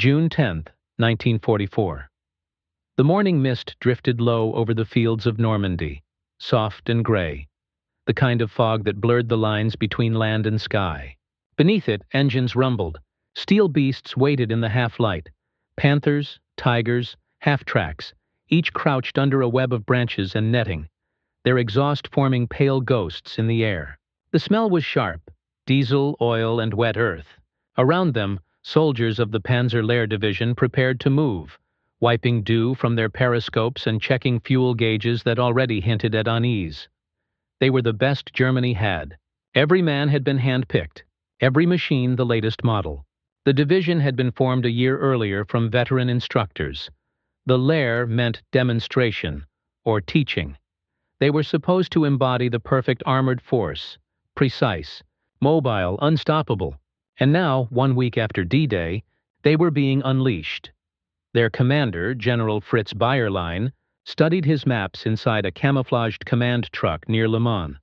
June 10, 1944. The morning mist drifted low over the fields of Normandy, soft and gray, the kind of fog that blurred the lines between land and sky. Beneath it, engines rumbled. Steel beasts waited in the half-light. Panthers, tigers, half-tracks, each crouched under a web of branches and netting, their exhaust forming pale ghosts in the air. The smell was sharp, diesel, oil, and wet earth. Around them, soldiers of the Panzer Lehr Division prepared to move, wiping dew from their periscopes and checking fuel gauges that already hinted at unease. They were the best Germany had. Every man had been hand-picked, every machine the latest model. The division had been formed a year earlier from veteran instructors. The Lehr meant demonstration, or teaching. They were supposed to embody the perfect armored force, precise, mobile, unstoppable. And now, 1 week after D-Day, they were being unleashed. Their commander, General Fritz Bayerlein, studied his maps inside a camouflaged command truck near Le Mans.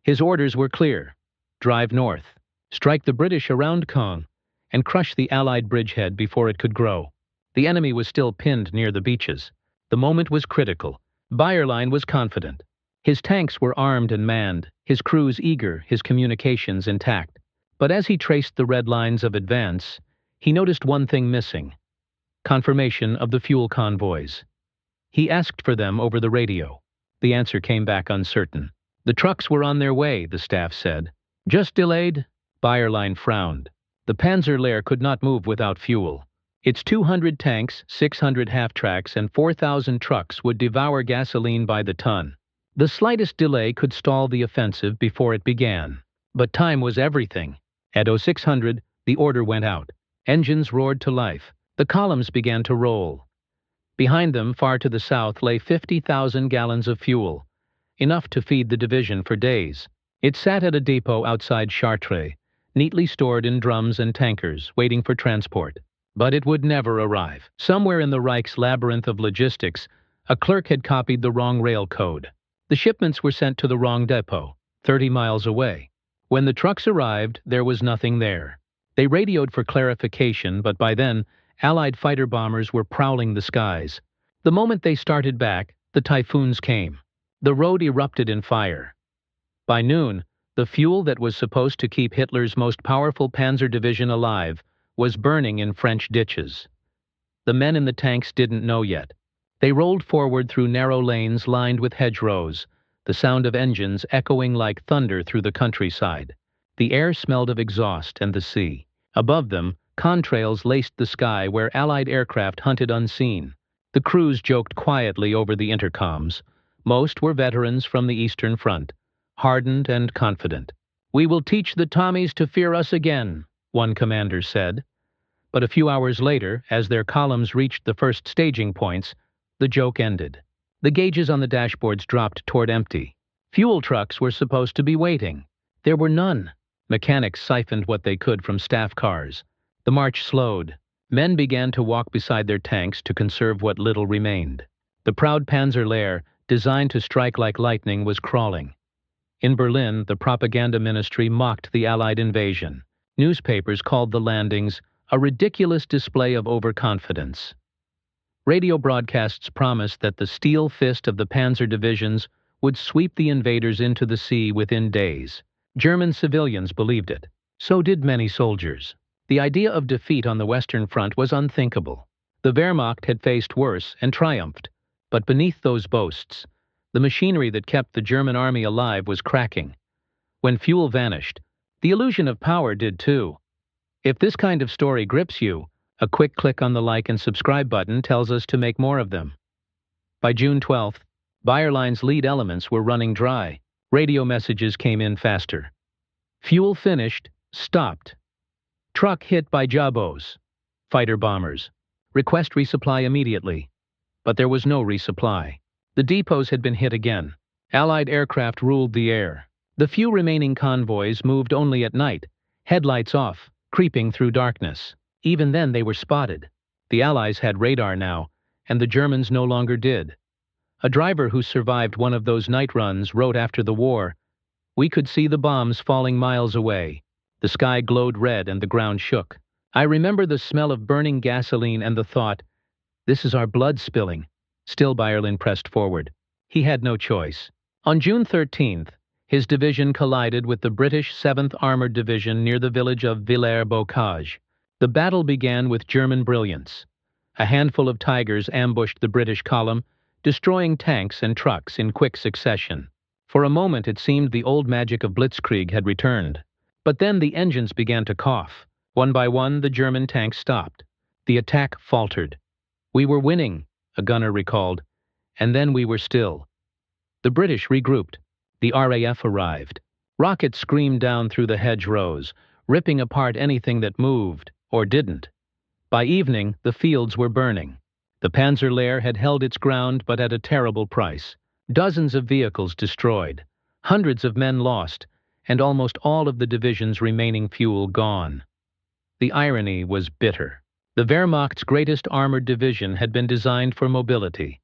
His orders were clear: drive north, strike the British around Caen, and crush the Allied bridgehead before it could grow. The enemy was still pinned near the beaches. The moment was critical. Bayerlein was confident. His tanks were armed and manned, his crews eager, his communications intact. But as he traced the red lines of advance, he noticed one thing missing: confirmation of the fuel convoys. He asked for them over the radio. The answer came back uncertain. The trucks were on their way, the staff said. Just delayed? Bayerlein frowned. The Panzer Lehr could not move without fuel. Its 200 tanks, 600 half-tracks, and 4,000 trucks would devour gasoline by the ton. The slightest delay could stall the offensive before it began. But time was everything. At 0600, the order went out. Engines roared to life. The columns began to roll. Behind them, far to the south, lay 50,000 gallons of fuel, enough to feed the division for days. It sat at a depot outside Chartres, neatly stored in drums and tankers, waiting for transport. But it would never arrive. Somewhere in the Reich's labyrinth of logistics, a clerk had copied the wrong rail code. The shipments were sent to the wrong depot, 30 miles away. When the trucks arrived, there was nothing there. They radioed for clarification, but by then, Allied fighter bombers were prowling the skies. The moment they started back, the typhoons came. The road erupted in fire. By noon, the fuel that was supposed to keep Hitler's most powerful panzer division alive was burning in French ditches. The men in the tanks didn't know yet. They rolled forward through narrow lanes lined with hedgerows, the sound of engines echoing like thunder through the countryside. The air smelled of exhaust and the sea. Above them, contrails laced the sky where Allied aircraft hunted unseen. The crews joked quietly over the intercoms. Most were veterans from the Eastern Front, hardened and confident. "We will teach the Tommies to fear us again," one commander said. But a few hours later, as their columns reached the first staging points, the joke ended. The gauges on the dashboards dropped toward empty. Fuel trucks were supposed to be waiting. There were none. Mechanics siphoned what they could from staff cars. The march slowed. Men began to walk beside their tanks to conserve what little remained. The proud Panzer Lehr, designed to strike like lightning, was crawling. In Berlin, the propaganda ministry mocked the Allied invasion. Newspapers called the landings a ridiculous display of overconfidence. Radio broadcasts promised that the steel fist of the panzer divisions would sweep the invaders into the sea within days. German civilians believed it. So did many soldiers. The idea of defeat on the Western Front was unthinkable. The Wehrmacht had faced worse and triumphed. But beneath those boasts, the machinery that kept the German army alive was cracking. When fuel vanished, the illusion of power did too. If this kind of story grips you, a quick click on the like and subscribe button tells us to make more of them. By June 12th, Bayerlein's lead elements were running dry. Radio messages came in faster. Fuel finished, stopped. Truck hit by Jabos. Fighter bombers. Request resupply immediately. But there was no resupply. The depots had been hit again. Allied aircraft ruled the air. The few remaining convoys moved only at night, headlights off, creeping through darkness. Even then they were spotted. The Allies had radar now, and the Germans no longer did. A driver who survived one of those night runs wrote after the war, "We could see the bombs falling miles away. The sky glowed red and the ground shook. I remember the smell of burning gasoline and the thought, this is our blood spilling. Still Byerlin pressed forward. He had no choice. On June 13th, his division collided with the British 7th Armored Division near the village of Villers-Bocage. The battle began with German brilliance. A handful of Tigers ambushed the British column, destroying tanks and trucks in quick succession. For a moment it seemed the old magic of blitzkrieg had returned. But then the engines began to cough. One by one, the German tanks stopped. The attack faltered. We were winning, a gunner recalled, and then we were still. The British regrouped. The RAF arrived. Rockets screamed down through the hedgerows, ripping apart anything that moved, or didn't. By evening, the fields were burning. The Panzer Lehr had held its ground, but at a terrible price. Dozens of vehicles destroyed, hundreds of men lost, and almost all of the division's remaining fuel gone. The irony was bitter. The Wehrmacht's greatest armored division had been designed for mobility,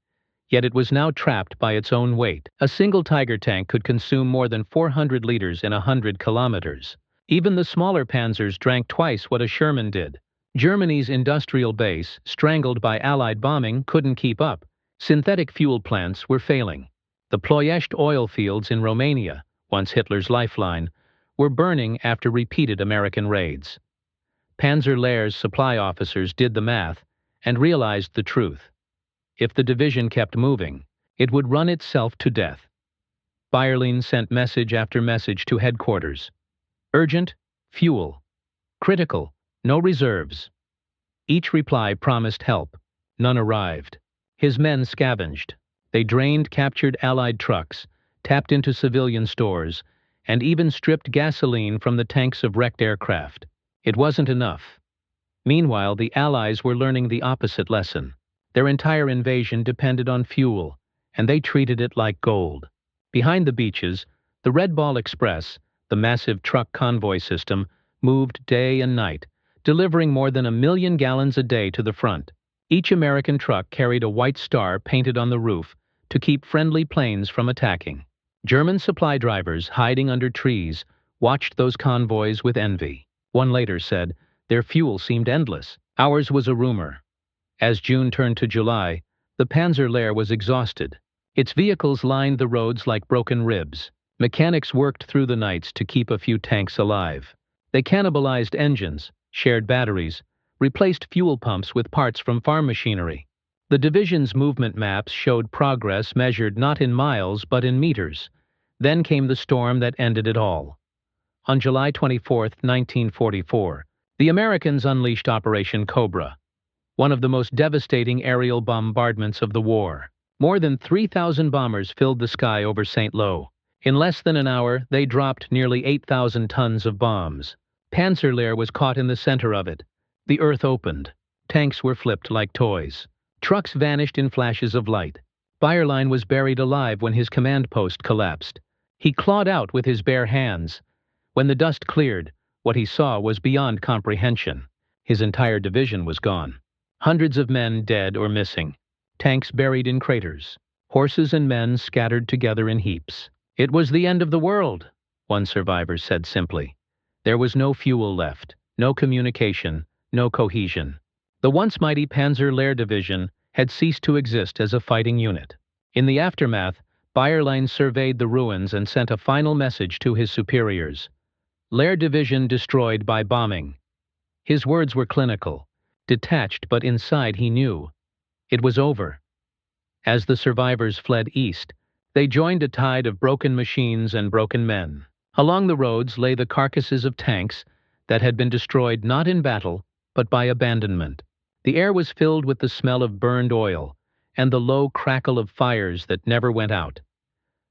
yet it was now trapped by its own weight. A single Tiger tank could consume more than 400 liters in 100 kilometers. Even the smaller panzers drank twice what a Sherman did. Germany's industrial base, strangled by Allied bombing, couldn't keep up. Synthetic fuel plants were failing. The Ploiești oil fields in Romania, once Hitler's lifeline, were burning after repeated American raids. Panzer Lehr's supply officers did the math and realized the truth. If the division kept moving, it would run itself to death. Byerlin sent message after message to headquarters. Urgent, fuel. Critical, no reserves. Each reply promised help. None arrived. His men scavenged. They drained captured Allied trucks, tapped into civilian stores, and even stripped gasoline from the tanks of wrecked aircraft. It wasn't enough. Meanwhile, the Allies were learning the opposite lesson. Their entire invasion depended on fuel, and they treated it like gold. Behind the beaches, the Red Ball Express, the massive truck convoy system, moved day and night, delivering more than 1 million gallons a day to the front. Each American truck carried a white star painted on the roof to keep friendly planes from attacking. German supply drivers, hiding under trees, watched those convoys with envy. One later said, their fuel seemed endless. Ours was a rumor. As June turned to July, the Panzer Lehr was exhausted. Its vehicles lined the roads like broken ribs. Mechanics worked through the nights to keep a few tanks alive. They cannibalized engines, shared batteries, replaced fuel pumps with parts from farm machinery. The division's movement maps showed progress measured not in miles but in meters. Then came the storm that ended it all. On July 24, 1944, the Americans unleashed Operation Cobra, one of the most devastating aerial bombardments of the war. More than 3,000 bombers filled the sky over St. Lo. In less than an hour, they dropped nearly 8,000 tons of bombs. Panzer Lehr was caught in the center of it. The earth opened. Tanks were flipped like toys. Trucks vanished in flashes of light. Byerlin was buried alive when his command post collapsed. He clawed out with his bare hands. When the dust cleared, what he saw was beyond comprehension. His entire division was gone. Hundreds of men dead or missing. Tanks buried in craters. Horses and men scattered together in heaps. It was the end of the world, one survivor said simply. There was no fuel left, no communication, no cohesion. The once mighty Panzer Lehr Division had ceased to exist as a fighting unit. In the aftermath, Byerlin surveyed the ruins and sent a final message to his superiors. Lehr Division destroyed by bombing. His words were clinical, detached, but inside he knew. It was over. As the survivors fled east, they joined a tide of broken machines and broken men. Along the roads lay the carcasses of tanks that had been destroyed not in battle, but by abandonment. The air was filled with the smell of burned oil and the low crackle of fires that never went out.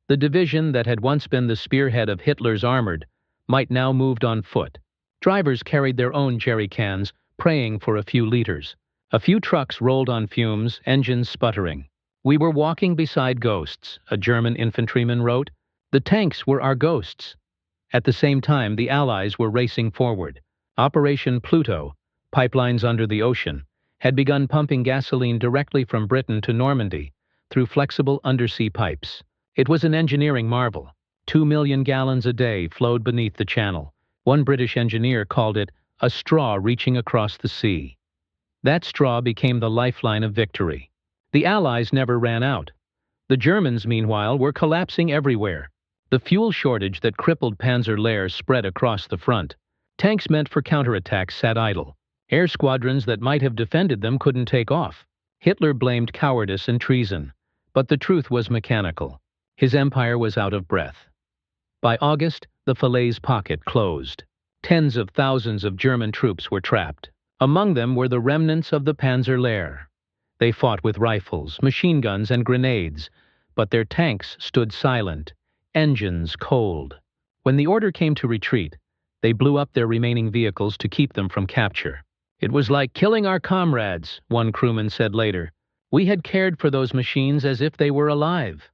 The division that had once been the spearhead of Hitler's armored might now moved on foot. Drivers carried their own jerry cans, praying for a few liters. A few trucks rolled on fumes, engines sputtering. We were walking beside ghosts, a German infantryman wrote. The tanks were our ghosts. At the same time, the Allies were racing forward. Operation Pluto, pipelines under the ocean, had begun pumping gasoline directly from Britain to Normandy through flexible undersea pipes. It was an engineering marvel. 2 million gallons a day flowed beneath the channel. One British engineer called it a straw reaching across the sea. That straw became the lifeline of victory. The Allies never ran out. The Germans, meanwhile, were collapsing everywhere. The fuel shortage that crippled Panzer Lehr spread across the front. Tanks meant for counterattacks sat idle. Air squadrons that might have defended them couldn't take off. Hitler blamed cowardice and treason, but the truth was mechanical. His empire was out of breath. By August, the Falaise pocket closed. Tens of thousands of German troops were trapped. Among them were the remnants of the Panzer Lehr. They fought with rifles, machine guns, and grenades, but their tanks stood silent, engines cold. When the order came to retreat, they blew up their remaining vehicles to keep them from capture. "It was like killing our comrades," one crewman said later. "We had cared for those machines as if they were alive."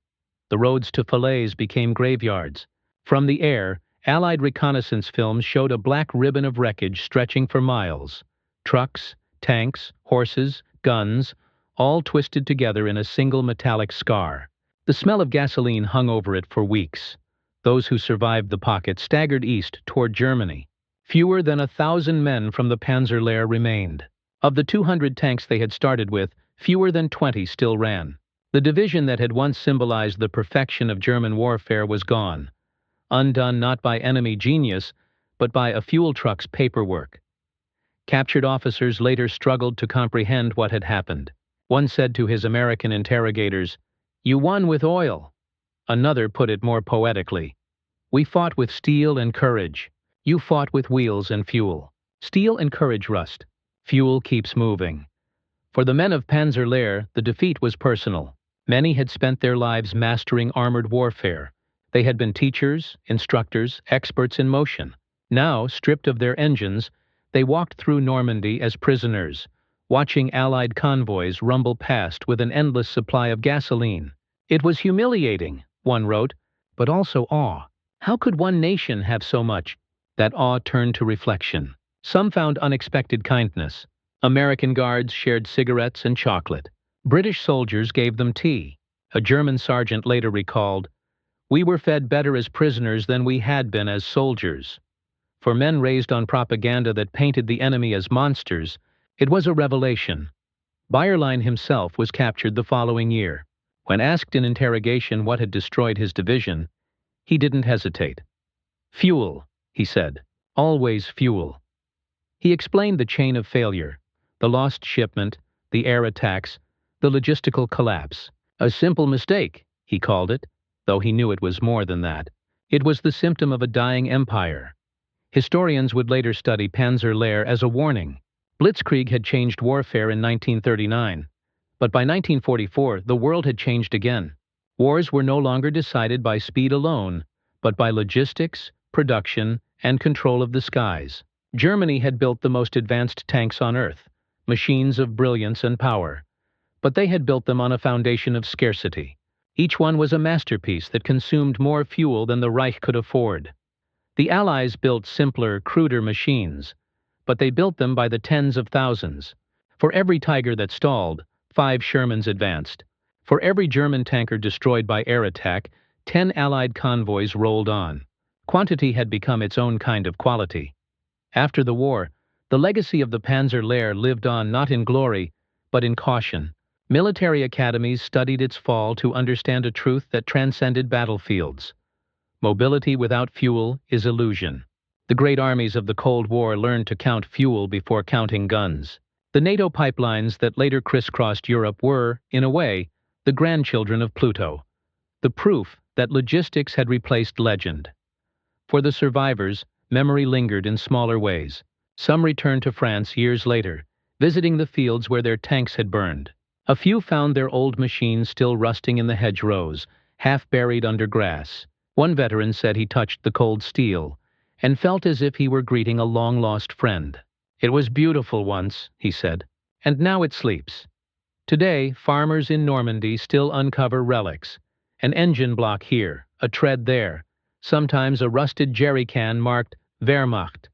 The roads to Falaise became graveyards. From the air, Allied reconnaissance films showed a black ribbon of wreckage stretching for miles. Trucks, tanks, horses, guns, all twisted together in a single metallic scar. The smell of gasoline hung over it for weeks. Those who survived the pocket staggered east toward Germany. Fewer than 1,000 men from the Panzer Lehr remained. Of the 200 tanks they had started with, fewer than 20 still ran. The division that had once symbolized the perfection of German warfare was gone, undone not by enemy genius, but by a fuel truck's paperwork. Captured officers later struggled to comprehend what had happened. One said to his American interrogators, "You won with oil." Another put it more poetically, "We fought with steel and courage. You fought with wheels and fuel. Steel and courage rust. Fuel keeps moving." For the men of Panzer Lehr, the defeat was personal. Many had spent their lives mastering armored warfare. They had been teachers, instructors, experts in motion. Now, stripped of their engines, they walked through Normandy as prisoners, watching Allied convoys rumble past with an endless supply of gasoline. "It was humiliating," one wrote, "but also awe. How could one nation have so much?" That awe turned to reflection. Some found unexpected kindness. American guards shared cigarettes and chocolate. British soldiers gave them tea. A German sergeant later recalled, "We were fed better as prisoners than we had been as soldiers." For men raised on propaganda that painted the enemy as monsters, it was a revelation. Bayerlein himself was captured the following year. When asked in interrogation what had destroyed his division, he didn't hesitate. "Fuel," he said, "always fuel." He explained the chain of failure, the lost shipment, the air attacks, the logistical collapse. "A simple mistake," he called it, though he knew it was more than that. It was the symptom of a dying empire. Historians would later study Panzer Lehr as a warning. Blitzkrieg had changed warfare in 1939, but by 1944 the world had changed again. Wars were no longer decided by speed alone, but by logistics, production, and control of the skies. Germany had built the most advanced tanks on Earth, machines of brilliance and power, but they had built them on a foundation of scarcity. Each one was a masterpiece that consumed more fuel than the Reich could afford. The Allies built simpler, cruder machines, but they built them by the tens of thousands. For every Tiger that stalled, 5 Shermans advanced. For every German tanker destroyed by air attack, 10 Allied convoys rolled on. Quantity had become its own kind of quality. After the war, the legacy of the Panzer Lehr lived on not in glory, but in caution. Military academies studied its fall to understand a truth that transcended battlefields. Mobility without fuel is illusion. The great armies of the Cold War learned to count fuel before counting guns. The NATO pipelines that later crisscrossed Europe were, in a way, the grandchildren of Pluto, the proof that logistics had replaced legend. For the survivors, memory lingered in smaller ways. Some returned to France years later, visiting the fields where their tanks had burned. A few found their old machines still rusting in the hedgerows, half buried under grass. One veteran said he touched the cold steel and felt as if he were greeting a long-lost friend. "It was beautiful once," he said, "and now it sleeps." Today, farmers in Normandy still uncover relics. An engine block here, a tread there, sometimes a rusted jerry can marked Wehrmacht.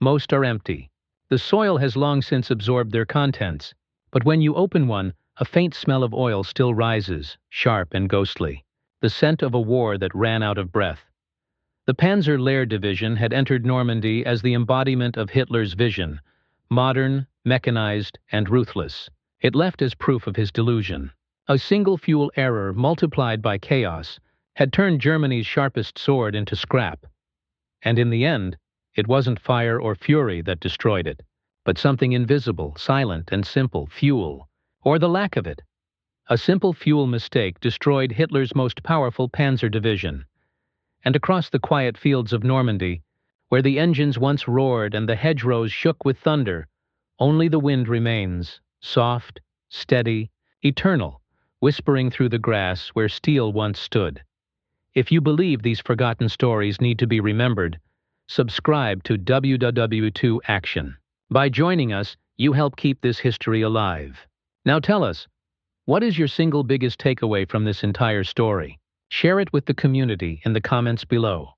Most are empty. The soil has long since absorbed their contents, but when you open one, a faint smell of oil still rises, sharp and ghostly, the scent of a war that ran out of breath. The Panzer Lehr Division had entered Normandy as the embodiment of Hitler's vision, modern, mechanized, and ruthless. It left as proof of his delusion. A single fuel error multiplied by chaos had turned Germany's sharpest sword into scrap. And in the end, it wasn't fire or fury that destroyed it, but something invisible, silent, and simple: fuel, or the lack of it. A simple fuel mistake destroyed Hitler's most powerful panzer division. And across the quiet fields of Normandy, where the engines once roared and the hedgerows shook with thunder, only the wind remains, soft, steady, eternal, whispering through the grass where steel once stood. If you believe these forgotten stories need to be remembered, subscribe to WW2 Action. By joining us, you help keep this history alive. Now tell us, what is your single biggest takeaway from this entire story? Share it with the community in the comments below.